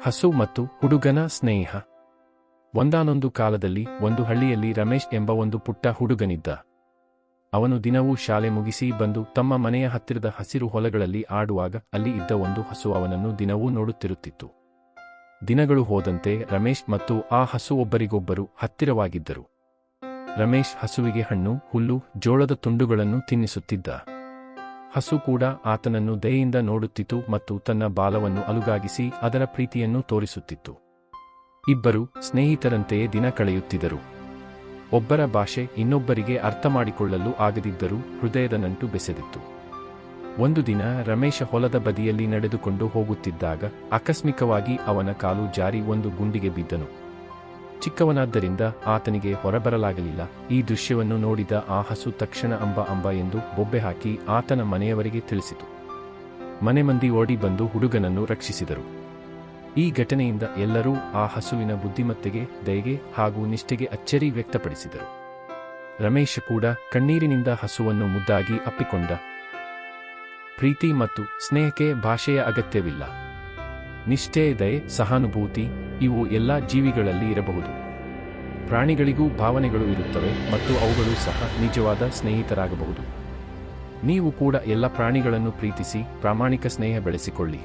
ಹಸು ಮತ್ತು ಹುಡುಗನ ಸ್ನೇಹ. ಒಂದಾನೊಂದು ಕಾಲದಲ್ಲಿ ಒಂದು ಹಳ್ಳಿಯಲ್ಲಿ ರಮೇಶ್ ಎಂಬ ಒಂದು ಪುಟ್ಟ ಹುಡುಗನಿದ್ದ. ಅವನು ದಿನವೂ ಶಾಲೆ ಮುಗಿಸಿ ಬಂದು ತಮ್ಮ ಮನೆಯ ಹತ್ತಿರದ ಹಸಿರು ಹೊಲಗಳಲ್ಲಿ ಆಡುವಾಗ ಅಲ್ಲಿ ಇದ್ದ ಒಂದು ಹಸು ಅವನನ್ನು ದಿನವೂ ನೋಡುತ್ತಿರುತ್ತಿತ್ತು. ದಿನಗಳು ಹೋದಂತೆ ರಮೇಶ್ ಮತ್ತು ಆ ಹಸು ಒಬ್ಬರಿಗೊಬ್ಬರು ಹತ್ತಿರವಾಗಿದ್ದರು. ರಮೇಶ್ ಹಸುವಿಗೆ ಹಣ್ಣು, ಹುಲ್ಲು, ಜೋಳದ ತುಂಡುಗಳನ್ನು ತಿನ್ನಿಸುತ್ತಿದ್ದ. ಹಸು ಕೂಡ ಆತನನ್ನು ದಯೆಯಿಂದ ನೋಡುತ್ತಿತ್ತು ಮತ್ತು ತನ್ನ ಬಾಲವನ್ನು ಅಲುಗಾಗಿಸಿ ಅದರ ಪ್ರೀತಿಯನ್ನು ತೋರಿಸುತ್ತಿತ್ತು. ಇಬ್ಬರು ಸ್ನೇಹಿತರಂತೆಯೇ ದಿನ ಕಳೆಯುತ್ತಿದ್ದರು. ಒಬ್ಬರ ಭಾಷೆ ಇನ್ನೊಬ್ಬರಿಗೆ ಅರ್ಥ ಮಾಡಿಕೊಳ್ಳಲು ಆಗದಿದ್ದರೂ ಹೃದಯದ ನಂಟು ಬೆಸೆದಿತ್ತು. ಒಂದು ದಿನ ರಮೇಶ ಹೊಲದ ಬದಿಯಲ್ಲಿ ನಡೆದುಕೊಂಡು ಹೋಗುತ್ತಿದ್ದಾಗ ಆಕಸ್ಮಿಕವಾಗಿ ಅವನ ಕಾಲು ಜಾರಿ ಒಂದು ಗುಂಡಿಗೆ ಬಿದ್ದನು. ಚಿಕ್ಕವನಾದ್ದರಿಂದ ಆತನಿಗೆ ಹೊರಬರಲಾಗಲಿಲ್ಲ. ಈ ದೃಶ್ಯವನ್ನು ನೋಡಿದ ಆ ಹಸು ತಕ್ಷಣ ಅಂಬ ಎಂದು ಬೊಬ್ಬೆ ಹಾಕಿ ಆತನ ಮನೆಯವರಿಗೆ ತಿಳಿಸಿತು. ಮನೆ ಮಂದಿ ಓಡಿ ಬಂದು ಹುಡುಗನನ್ನು ರಕ್ಷಿಸಿದರು. ಈ ಘಟನೆಯಿಂದ ಎಲ್ಲರೂ ಆ ಹಸುವಿನ ಬುದ್ಧಿಮತ್ತೆಗೆ, ದಯೆಗೆ ಹಾಗೂ ನಿಷ್ಠೆಗೆ ಅಚ್ಚರಿ ವ್ಯಕ್ತಪಡಿಸಿದರು. ರಮೇಶ ಕೂಡ ಕಣ್ಣೀರಿನಿಂದ ಹಸುವನ್ನು ಮುದ್ದಾಗಿ ಅಪ್ಪಿಕೊಂಡ. ಪ್ರೀತಿ ಮತ್ತು ಸ್ನೇಹಕ್ಕೆ ಭಾಷೆಯ ಅಗತ್ಯವಿಲ್ಲ. ನಿಷ್ಠೆ, ದಯೆ, ಸಹಾನುಭೂತಿ ಇವು ಎಲ್ಲ ಜೀವಿಗಳಲ್ಲಿ ಇರಬಹುದು. ಪ್ರಾಣಿಗಳಿಗೂ ಭಾವನೆಗಳು ಇರುತ್ತವೆ ಮತ್ತು ಅವುಗಳು ಸಹ ನಿಜವಾದ ಸ್ನೇಹಿತರಾಗಬಹುದು. ನೀವು ಕೂಡ ಎಲ್ಲ ಪ್ರಾಣಿಗಳನ್ನು ಪ್ರೀತಿಸಿ ಪ್ರಾಮಾಣಿಕ ಸ್ನೇಹ ಬೆಳೆಸಿಕೊಳ್ಳಿ.